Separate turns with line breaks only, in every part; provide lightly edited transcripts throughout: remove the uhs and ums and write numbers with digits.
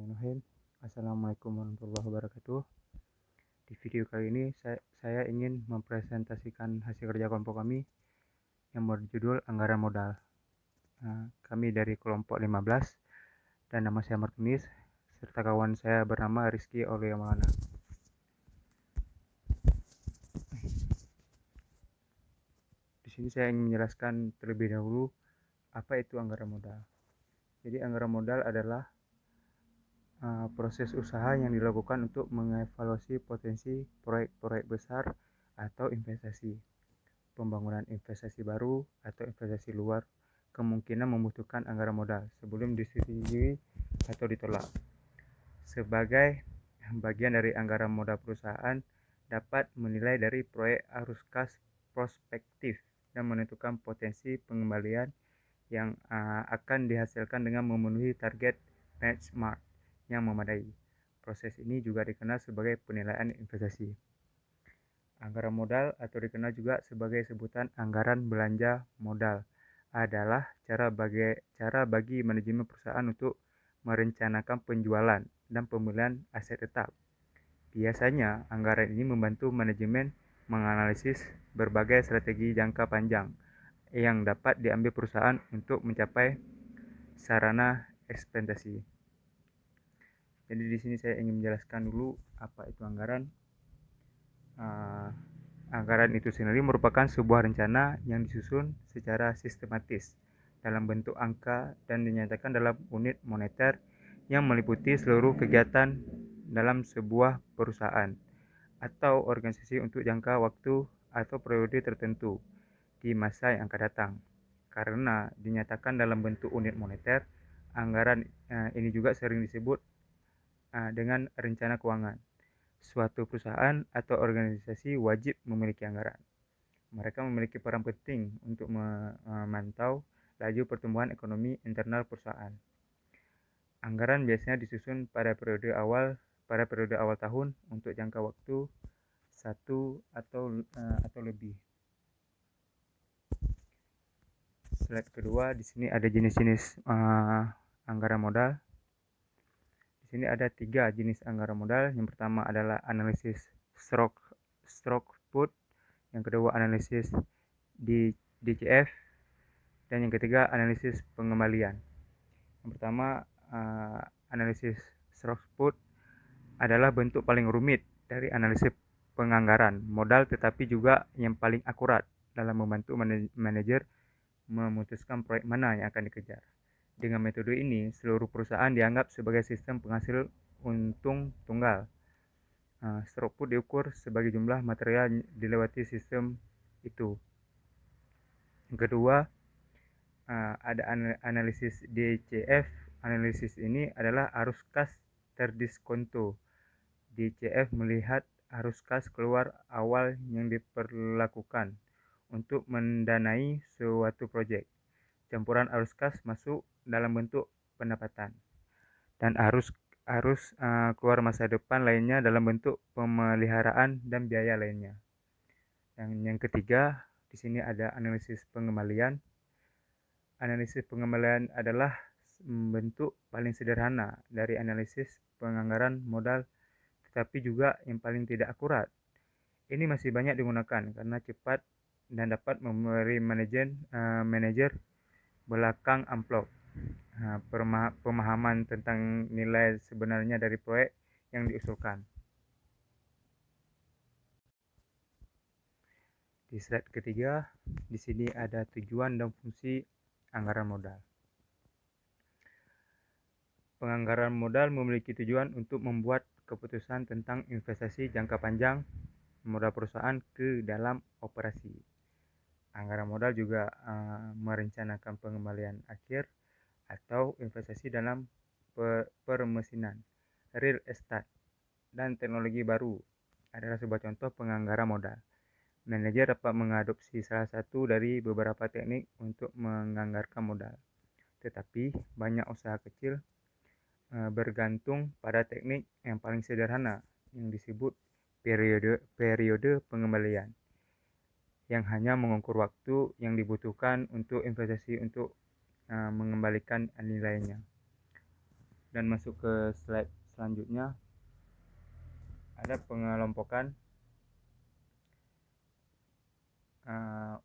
Bismillahirrahmanirrahim. Assalamualaikum warahmatullahi wabarakatuh. Di video kali ini saya ingin mempresentasikan hasil kerja kelompok kami yang berjudul Anggaran Modal. Kami dari kelompok 15 dan nama saya Martunis serta kawan saya bernama Rizky Aulia Maulana. Di sini saya ingin menjelaskan terlebih dahulu apa itu anggaran modal. Jadi anggaran modal adalah proses usaha yang dilakukan untuk mengevaluasi potensi proyek-proyek besar atau investasi, pembangunan investasi baru atau investasi luar kemungkinan membutuhkan anggaran modal sebelum disetujui atau ditolak. Sebagai bagian dari anggaran modal, perusahaan dapat menilai dari proyek arus kas prospektif dan menentukan potensi pengembalian yang akan dihasilkan dengan memenuhi target benchmark yang memadai. Proses ini juga dikenal sebagai penilaian investasi. Anggaran modal atau dikenal juga sebagai sebutan anggaran belanja modal adalah cara bagi manajemen perusahaan untuk merencanakan penjualan dan pembelian aset tetap. Biasanya anggaran ini membantu manajemen menganalisis berbagai strategi jangka panjang yang dapat diambil perusahaan untuk mencapai sarana ekspektasi. Jadi di sini saya ingin menjelaskan dulu apa itu anggaran. Anggaran itu sendiri merupakan sebuah rencana yang disusun secara sistematis dalam bentuk angka dan dinyatakan dalam unit moneter yang meliputi seluruh kegiatan dalam sebuah perusahaan atau organisasi untuk jangka waktu atau periode tertentu di masa yang akan datang. Karena dinyatakan dalam bentuk unit moneter, anggaran ini juga sering disebut dengan rencana keuangan. Suatu perusahaan atau organisasi wajib memiliki anggaran. Mereka memiliki peran penting untuk memantau laju pertumbuhan ekonomi internal perusahaan. Anggaran biasanya disusun pada periode awal tahun untuk jangka waktu 1 atau lebih. Slide kedua, di sini ada jenis-jenis anggaran modal. Di sini ada 3 jenis anggaran modal. Yang pertama adalah analisis stroke put, yang kedua analisis DCF, dan yang ketiga analisis pengembalian. Yang pertama, analisis stroke put adalah bentuk paling rumit dari analisis penganggaran modal, tetapi juga yang paling akurat dalam membantu manajer memutuskan proyek mana yang akan dikejar. Dengan metode ini, seluruh perusahaan dianggap sebagai sistem penghasil untung tunggal. Stroke put diukur sebagai jumlah material dilewati sistem itu. Yang kedua, ada analisis DCF. Analisis ini adalah arus kas terdiskonto. DCF melihat arus kas keluar awal yang diperlakukan untuk mendanai suatu proyek. Campuran arus kas masuk dalam bentuk pendapatan dan arus keluar masa depan lainnya dalam bentuk pemeliharaan dan biaya lainnya. Yang ketiga, di sini ada analisis pengembalian. Analisis pengembalian adalah bentuk paling sederhana dari analisis penganggaran modal, tetapi juga yang paling tidak akurat. Ini masih banyak digunakan karena cepat dan dapat memberi manajer belakang amplop pemahaman tentang nilai sebenarnya dari proyek yang diusulkan. Di slide ketiga, di sini ada tujuan dan fungsi anggaran modal. Penganggaran modal memiliki tujuan untuk membuat keputusan tentang investasi jangka panjang modal perusahaan ke dalam operasi. Anggaran modal juga merencanakan pengembalian akhir atau investasi dalam permesinan, real estate, dan teknologi baru adalah sebuah contoh penganggaran modal. Manajer dapat mengadopsi salah satu dari beberapa teknik untuk menganggarkan modal. Tetapi banyak usaha kecil bergantung pada teknik yang paling sederhana yang disebut periode pengembalian, yang hanya mengukur waktu yang dibutuhkan untuk investasi untuk mengembalikan nilainya. dan masuk ke slide selanjutnya, ada pengelompokan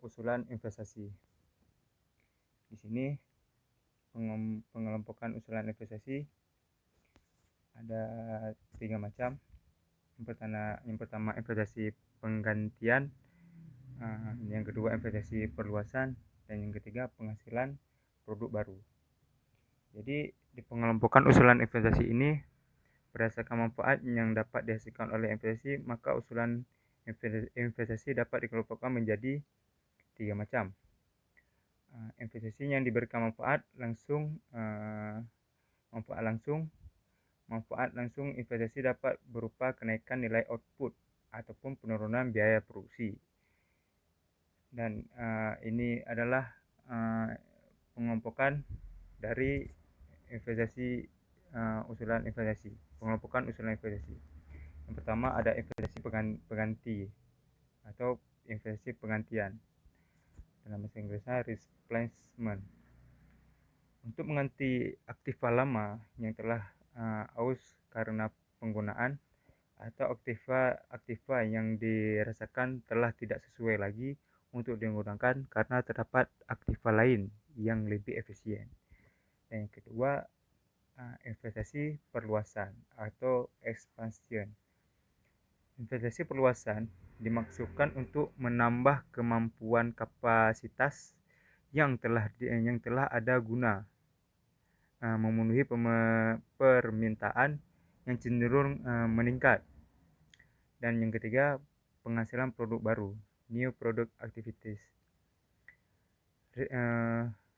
usulan investasi. Di sini pengelompokan usulan investasi ada 3 macam. Yang pertama investasi penggantian, yang kedua investasi perluasan, dan yang ketiga penghasilan produk baru. Jadi di pengelompokan usulan investasi ini berdasarkan manfaat yang dapat dihasilkan oleh investasi, maka usulan investasi dapat dikelompokkan menjadi 3 macam. Investasi yang diberikan manfaat langsung. Manfaat langsung investasi dapat berupa kenaikan nilai output ataupun penurunan biaya produksi. Dan ini adalah pengelompokan dari investasi, pengelompokan usulan investasi. Yang pertama ada investasi pengganti atau investasi penggantian. Dalam bahasa Inggrisnya replacement. Untuk mengganti aktiva lama yang telah aus karena penggunaan, atau aktiva yang dirasakan telah tidak sesuai lagi untuk digunakan karena terdapat aktiva lain yang lebih efisien. Dan yang kedua, investasi perluasan atau expansion. Investasi perluasan dimaksudkan untuk menambah kemampuan kapasitas yang telah ada guna memenuhi permintaan yang cenderung meningkat. Dan yang ketiga, penghasilan produk baru, new product activities.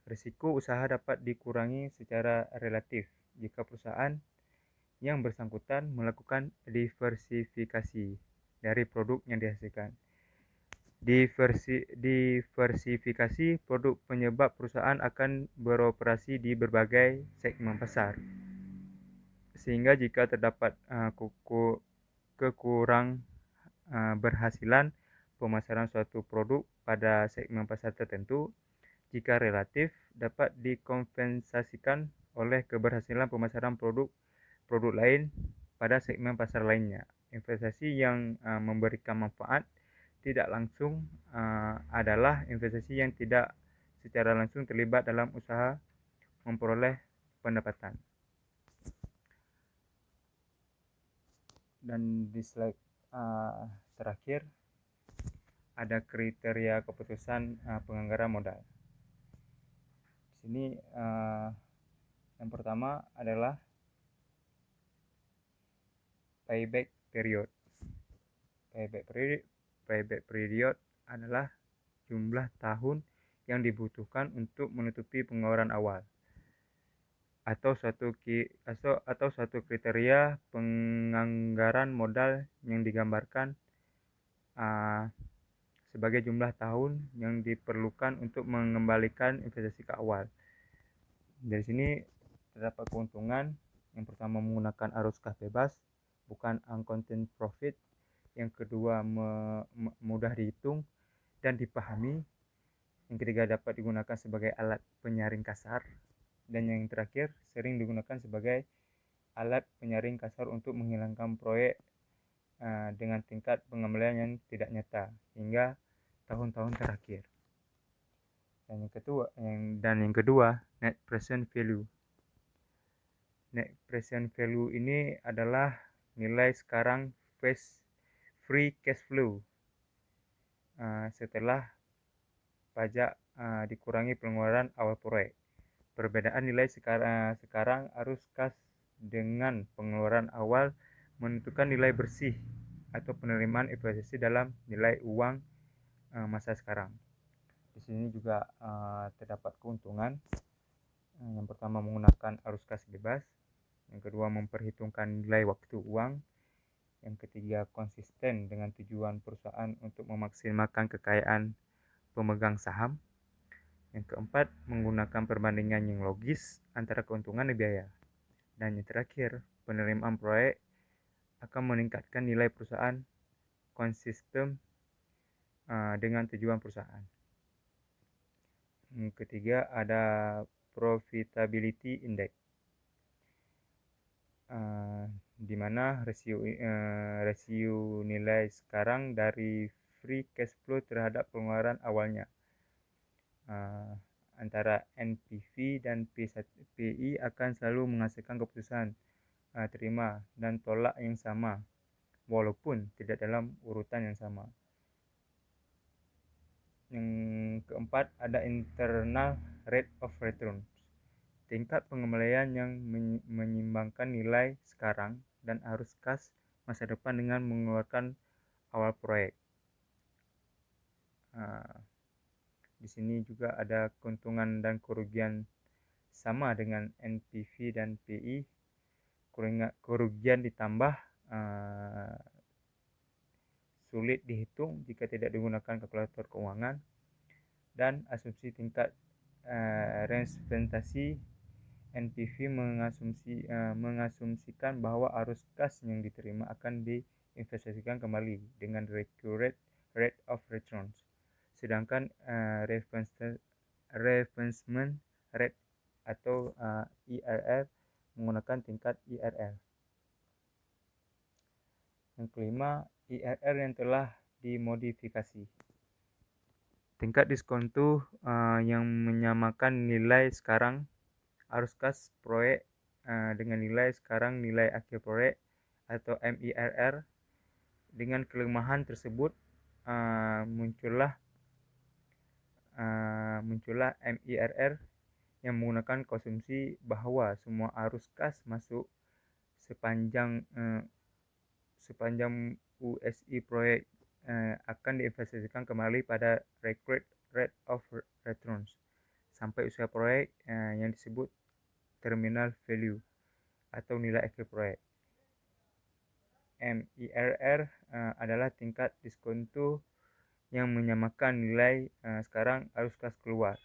Risiko usaha dapat dikurangi secara relatif jika perusahaan yang bersangkutan melakukan diversifikasi dari produk yang dihasilkan. Diversifikasi produk penyebab perusahaan akan beroperasi di berbagai segmen pasar, sehingga jika terdapat kekurang berhasilan pemasaran suatu produk pada segmen pasar tertentu, jika relatif dapat dikompensasikan oleh keberhasilan pemasaran produk lain pada segmen pasar lainnya. Investasi yang memberikan manfaat tidak langsung adalah investasi yang tidak secara langsung terlibat dalam usaha memperoleh pendapatan. Dan di slide terakhir ada kriteria keputusan penganggaran modal. Di sini yang pertama adalah payback period. Payback period adalah jumlah tahun yang dibutuhkan untuk menutupi pengeluaran awal, atau suatu kriteria penganggaran modal yang digambarkan sebagai jumlah tahun yang diperlukan untuk mengembalikan investasi ke awal. Dari sini terdapat keuntungan. Yang pertama menggunakan arus kas bebas, bukan uncounted profit. Yang kedua mudah dihitung dan dipahami. Yang ketiga dapat digunakan sebagai alat penyaring kasar. Dan yang terakhir sering digunakan sebagai alat penyaring kasar untuk menghilangkan proyek dengan tingkat pengembalian yang tidak nyata hingga tahun-tahun terakhir. Dan yang kedua net present value. Net present value ini adalah nilai sekarang free cash flow setelah pajak dikurangi pengeluaran awal proyek. Perbedaan nilai sekarang arus kas dengan pengeluaran awal menentukan nilai bersih atau penerimaan investasi dalam nilai uang masa sekarang. Di sini juga terdapat keuntungan. Yang pertama menggunakan arus kas bebas. Yang kedua memperhitungkan nilai waktu uang. Yang ketiga konsisten dengan tujuan perusahaan untuk memaksimalkan kekayaan pemegang saham. Yang keempat menggunakan perbandingan yang logis antara keuntungan dan biaya. Dan yang terakhir penerimaan proyek akan meningkatkan nilai perusahaan konsisten dengan tujuan perusahaan. Yang ketiga ada profitability index. di mana rasio nilai sekarang dari free cash flow terhadap pengeluaran awalnya antara NPV dan PI akan selalu menghasilkan keputusan terima dan tolak yang sama walaupun tidak dalam urutan yang sama. Yang keempat ada internal rate of return, tingkat pengembalian yang menyimbangkan nilai sekarang dan arus kas masa depan dengan mengeluarkan awal proyek. Di sini juga ada keuntungan dan kerugian sama dengan NPV dan PI. Kerugian ditambah sulit dihitung jika tidak digunakan kalkulator keuangan, dan asumsi tingkat representasi NPV mengasumsikan bahwa arus kas yang diterima akan diinvestasikan kembali dengan recurrent rate of returns, sedangkan reinvestment rate atau IRR menggunakan tingkat IRR. Yang kelima, IRR yang telah dimodifikasi. Tingkat diskonto yang menyamakan nilai sekarang arus kas proyek dengan nilai sekarang nilai akhir proyek atau MIRR. Dengan kelemahan tersebut muncullah MIRR yang menggunakan konsumsi bahwa semua arus kas masuk sepanjang USI proyek akan diinvestasikan kembali pada recurrent rate of returns sampai usia proyek yang disebut terminal value atau nilai akhir proyek. MIRR adalah tingkat diskonto yang menyamakan nilai sekarang arus kas keluar